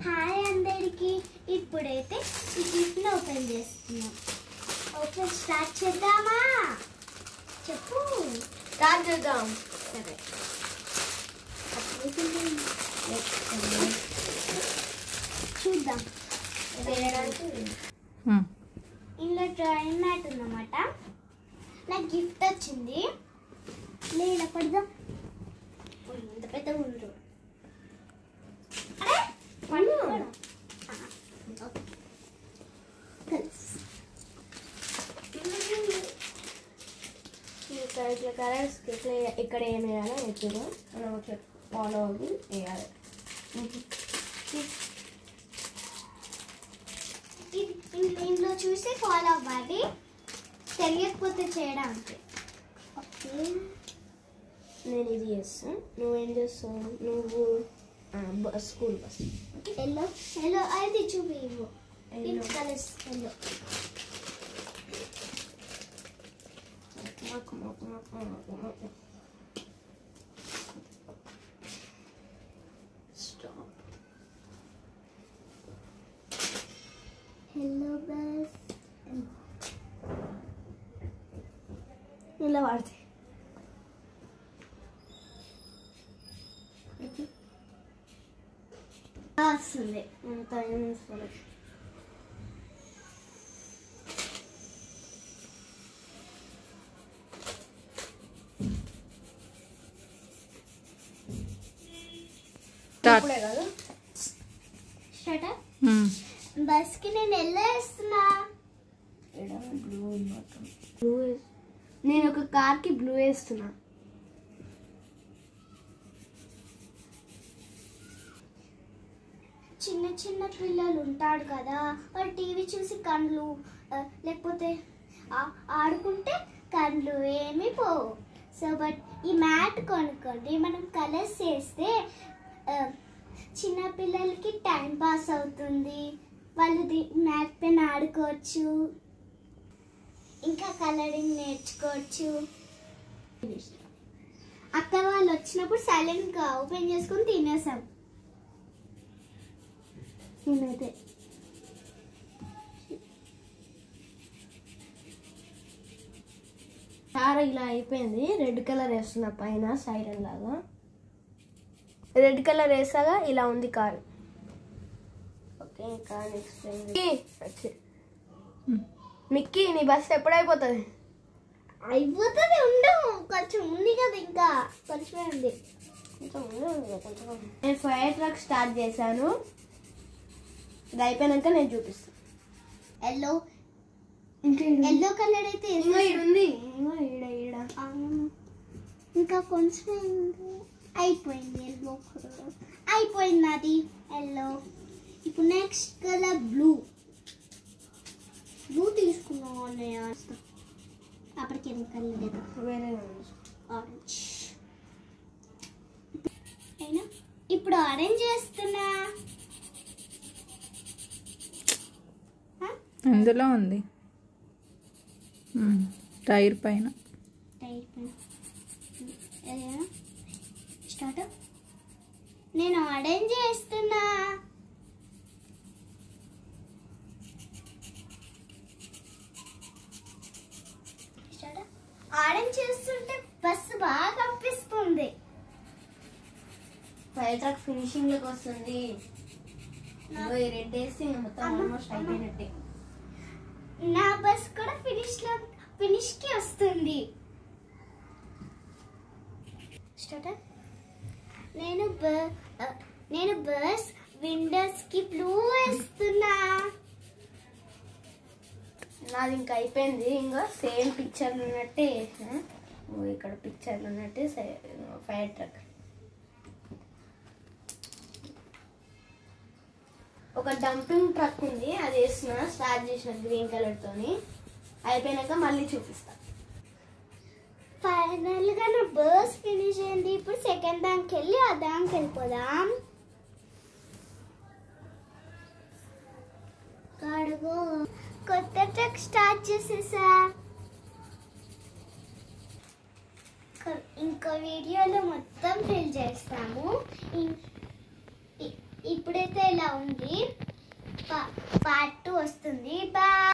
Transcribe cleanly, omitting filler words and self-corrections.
Hi అందరికి. ఇప్పుడైతే ఈ గిఫ్ట్ని ఓపెన్ చేస్తున్నాం. ఓపెన్ స్టార్ట్ చేద్దామా? చెప్పు. స్టార్ట్ చేద్దాం. సరే, చూద్దాం. ఇందులో డ్రాయింగ్ మ్యాట్ ఉందన్నమాట. నాకు గిఫ్ట్ వచ్చింది. లేదా పడదాం. ఇంత పెద్ద ఉండు. ఇట్లా కలర్స్ ఇట్లా ఇక్కడ ఏం వేయాలో ఎప్పుడు మనం ఒకటి ఫాలో అవ్వి వేయాలి. ఇంట్లో చూసి ఫాలో అవ్వాలి, తెలియకపోతే చేయడానికి. ఓకే, నేను ఇది చేస్తాను. నువ్వేం చేస్తావు? నువ్వు స్కూల్ బస్. ఎల్లో ఎల్లో అయితే చూపి. Colours yellow. హెల్లో బస్ ఇలా వాడితే వస్తుంది. ఇప్పుడే కదా స్టార్ట్. బస్ కి నేను ఎల్లో వేస్తున్నా. బ్లూ నేను ఒక కార్ కి బ్లూ వేస్తున్నా. చిన్న చిన్న పిల్లలు ఉంటాడు కదా, వాళ్ళు టీవీ చూసి కండ్లు లేకపోతే ఆడుకుంటే కండ్లు ఏమీ పోవు. సో బట్ ఈ మ్యాట్ కొనుక్కోండి. మనం కలర్స్ చేస్తే చిన్న పిల్లలకి టైం పాస్ అవుతుంది. వాళ్ళు మ్యాట్ పైన ఆడుకోవచ్చు, ఇంకా కలరింగ్ నేర్చుకోవచ్చు. అక్క వాళ్ళు వచ్చినప్పుడు సైలెంట్గా ఓపెన్ చేసుకొని తినేసాం. నేనైతే కార్ ఇలా అయిపోయింది. రెడ్ కలర్ వేస్తున్నా పైన సైరన్ లాగా. రెడ్ కలర్ వేసాగా ఇలా ఉంది car. Okay, car next Mickey, నీ బస్ ఎప్పుడు అయిపోతుంది? అయిపోతుంది. ఉండవు, కొంచెం ఉంది కదా, ఇంకా కొంచెమే ఉంది. నేను ఫైర్ ట్రక్ స్టార్ట్ చేశాను. ఇది అయిపోయాక నేను చూపిస్తాను. ఎల్లో ఎల్లో కలర్ అయితే ఉంది. ఇంకా కొంచెం అయిపోయింది. ఎల్లో కలర్ అయిపోయింది అది ఎల్లో. ఇప్పుడు నెక్స్ట్ కలర్ బ్లూ. బ్లూ తీసుకున్నాం అన్నయ్య. అప్పటికి ఏం కలర్ లేదా, వేరే ఆరెంజ్ అయినా. ఇప్పుడు ఆరెంజ్ వేస్తున్నా. అందులో ఉంది టైర్ పైన. స్టార్ట్. నేను ఆరెంజ్ చేస్తున్నా. ఆరెంజ్ చేస్తుంటే బస్సు బాగా కనిపిస్తుంది. ఫైర్ ట్రక్ ఫినిషింగ్ లోకి వస్తుంది. రెడ్ వేసి మొత్తం ఆల్మోస్ట్ అయిపోయినట్టే. నా బస్ కూడా ఫినిష్ కి వస్తుంది. స్టార్ట్. నేను బస్ విండోస్ కి బ్లూ వేస్తున్నా. నాది ఇంకా అయిపోయింది. ఇంకా సేమ్ పిక్చర్లు ఉన్నట్టే ఇక్కడ పిక్చర్లు ఉన్నట్టే ఫైర్ ట్రక్. ఒక డంపింగ్ ట్రక్ ఉంది, అది వేస్తున్నా. స్టార్ట్ చేసిన గ్రీన్ కలర్ తోని. అయిపోయినాక మళ్ళీ చూపిస్తా. ఫైనల్ గా నా బస్ ఫినిష్ అయింది. ఇప్పుడు సెకండ్ దానికి వెళ్ళి ఆ దానికి వెళ్ళిపోదాం. కడుగు కొత్త ట్రక్ స్టార్ట్ చేసేసా. ఇంకో వీడియోలో మొత్తం ఫిల్ చేస్తాము. ఇప్పుడైతే ఇలా ఇలా ఉంది. పార్ట్ 2 వస్తుంది. బాయ్.